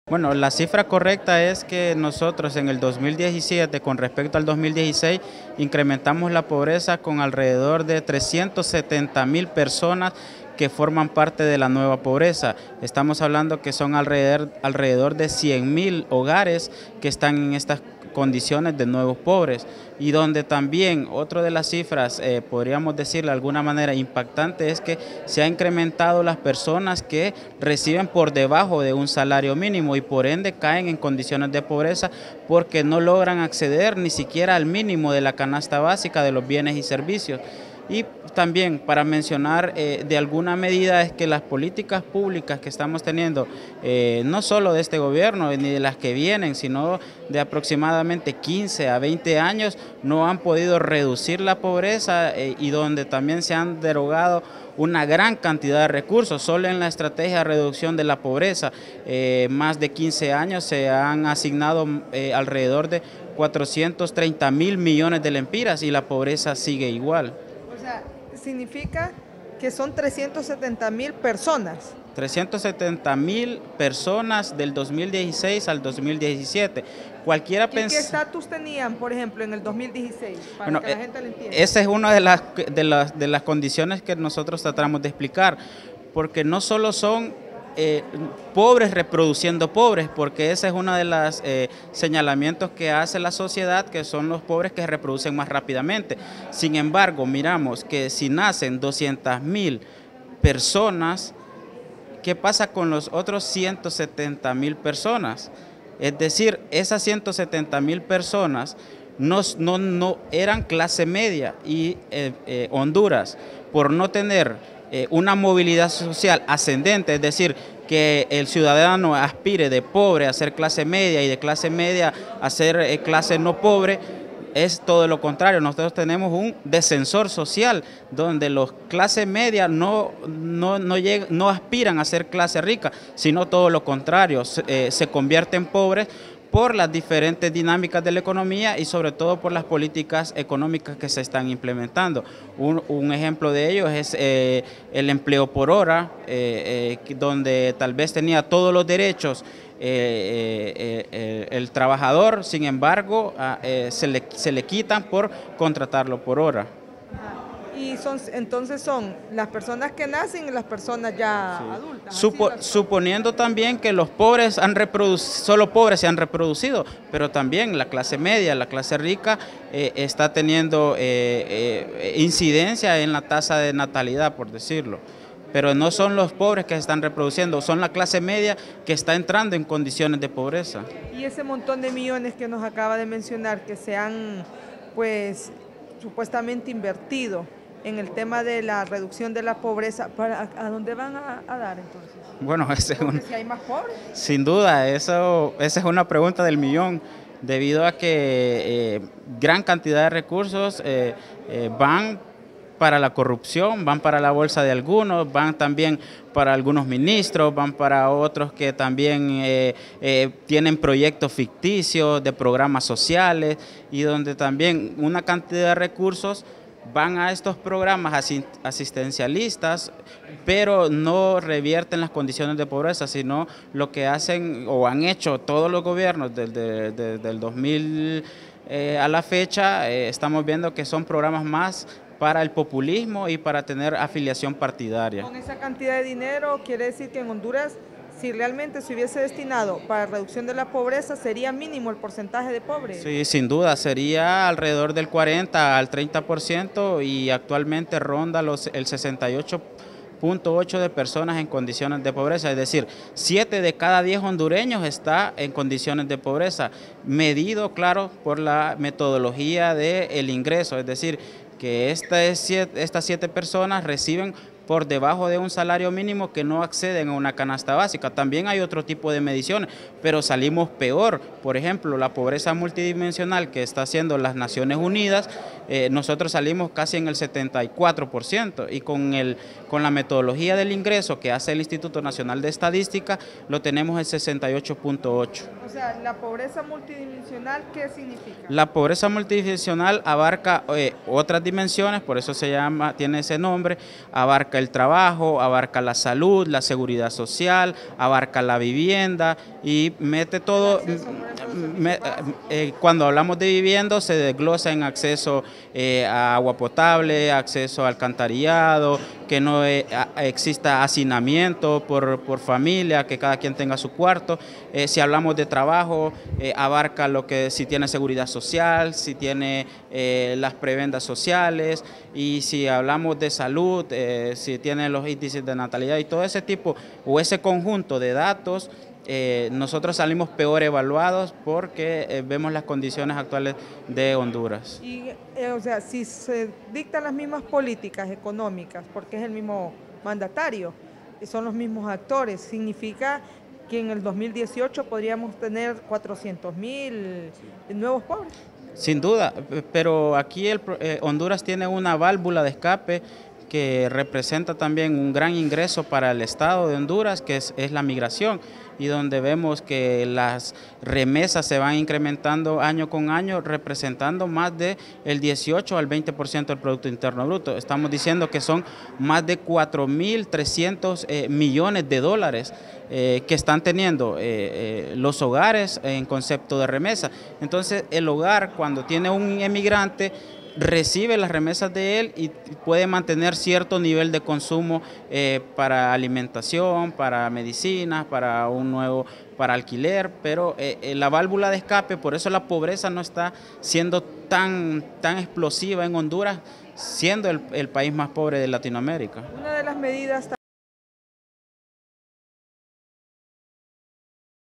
Bueno, la cifra correcta es que nosotros en el 2017, con respecto al 2016, incrementamos la pobreza con alrededor de 370.000 personas que forman parte de la nueva pobreza. Estamos hablando que son alrededor de 100.000 hogares que están en estas condiciones de nuevos pobres, y donde también otra de las cifras, podríamos decir de alguna manera impactante, es que se ha incrementado las personas que reciben por debajo de un salario mínimo y por ende caen en condiciones de pobreza porque no logran acceder ni siquiera al mínimo de la canasta básica de los bienes y servicios. Y también para mencionar de alguna medida es que las políticas públicas que estamos teniendo, no solo de este gobierno ni de las que vienen, sino de aproximadamente 15 a 20 años, no han podido reducir la pobreza y donde también se han derogado una gran cantidad de recursos. Solo en la estrategia de reducción de la pobreza, más de 15 años se han asignado alrededor de 430.000 millones de lempiras y la pobreza sigue igual. O sea, significa que son 370.000 personas. 370.000 personas del 2016 al 2017. ¿Y qué estatus tenían, por ejemplo, en el 2016? Para bueno, que la gente lo entienda. Esa es una de las condiciones que nosotros tratamos de explicar, porque no solo son pobres reproduciendo pobres, porque ese es uno de los señalamientos que hace la sociedad, que son los pobres que se reproducen más rápidamente. Sin embargo, miramos que si nacen 200.000 personas, ¿qué pasa con los otros 170.000 personas? Es decir, esas 170.000 personas no eran clase media, y Honduras, por no tener una movilidad social ascendente, es decir, que el ciudadano aspire de pobre a ser clase media y de clase media a ser clase no pobre, es todo lo contrario. Nosotros tenemos un descensor social donde los clase media no aspiran a ser clase rica, sino todo lo contrario, se convierten en pobres por las diferentes dinámicas de la economía y sobre todo por las políticas económicas que se están implementando. Un ejemplo de ello es el empleo por hora, donde tal vez tenía todos los derechos el trabajador, sin embargo se le quitan por contratarlo por hora. Y entonces son las personas que nacen y las personas ya adultas. Suponiendo también que los pobres solo pobres se han reproducido, pero también la clase media, la clase rica está teniendo incidencia en la tasa de natalidad, por decirlo. Pero no son los pobres que se están reproduciendo, son la clase media que está entrando en condiciones de pobreza. Y ese montón de millones que nos acaba de mencionar, que se han, pues, supuestamente invertido en el tema de la reducción de la pobreza, ¿a dónde van a dar entonces? Bueno, si hay más pobres. Sin duda, esa es una pregunta del millón, debido a que gran cantidad de recursos van para la corrupción, van para la bolsa de algunos, van también para algunos ministros, van para otros que también tienen proyectos ficticios de programas sociales, y donde también una cantidad de recursos van a estos programas asistencialistas, pero no revierten las condiciones de pobreza, sino lo que hacen o han hecho todos los gobiernos desde el 2000 a la fecha. Estamos viendo que son programas más para el populismo y para tener afiliación partidaria. Con esa cantidad de dinero quiere decir que en Honduras, si realmente se hubiese destinado para reducción de la pobreza, sería mínimo el porcentaje de pobres. Sí, sin duda, sería alrededor del 40 al 30%, y actualmente ronda el 68.8% de personas en condiciones de pobreza, es decir, 7 de cada 10 hondureños está en condiciones de pobreza, medido, claro, por la metodología del ingreso, es decir, que estas 7 personas reciben por debajo de un salario mínimo, que no acceden a una canasta básica. También hay otro tipo de mediciones, pero salimos peor. Por ejemplo, la pobreza multidimensional que está haciendo las Naciones Unidas, nosotros salimos casi en el 74%, y con la metodología del ingreso que hace el Instituto Nacional de Estadística, lo tenemos el 68.8%. O sea, ¿la pobreza multidimensional qué significa? La pobreza multidimensional abarca otras dimensiones, por eso tiene ese nombre, abarca abarca el trabajo, abarca la salud, la seguridad social, abarca la vivienda y mete todo. Cuando hablamos de vivienda se desglosa en acceso a agua potable, acceso a alcantarillado, que no exista hacinamiento por familia, que cada quien tenga su cuarto. Si hablamos de trabajo, abarca lo que si tiene seguridad social, si tiene las prebendas sociales, y si hablamos de salud, si tiene los índices de natalidad y todo ese tipo o ese conjunto de datos. Nosotros salimos peor evaluados porque vemos las condiciones actuales de Honduras. Y, o sea, si se dictan las mismas políticas económicas, porque es el mismo mandatario, son los mismos actores, significa que en el 2018 podríamos tener 400,000 nuevos pobres. Sin duda, pero aquí Honduras tiene una válvula de escape que representa también un gran ingreso para el Estado de Honduras, que es la migración, y donde vemos que las remesas se van incrementando año con año, representando más del 18 al 20% del Producto Interno Bruto. Estamos diciendo que son más de 4.300 millones de dólares que están teniendo los hogares en concepto de remesa. Entonces, el hogar, cuando tiene un emigrante, recibe las remesas de él y puede mantener cierto nivel de consumo para alimentación, para medicinas, para alquiler, pero la válvula de escape, por eso la pobreza no está siendo tan explosiva en Honduras, siendo el país más pobre de Latinoamérica. Una de las medidas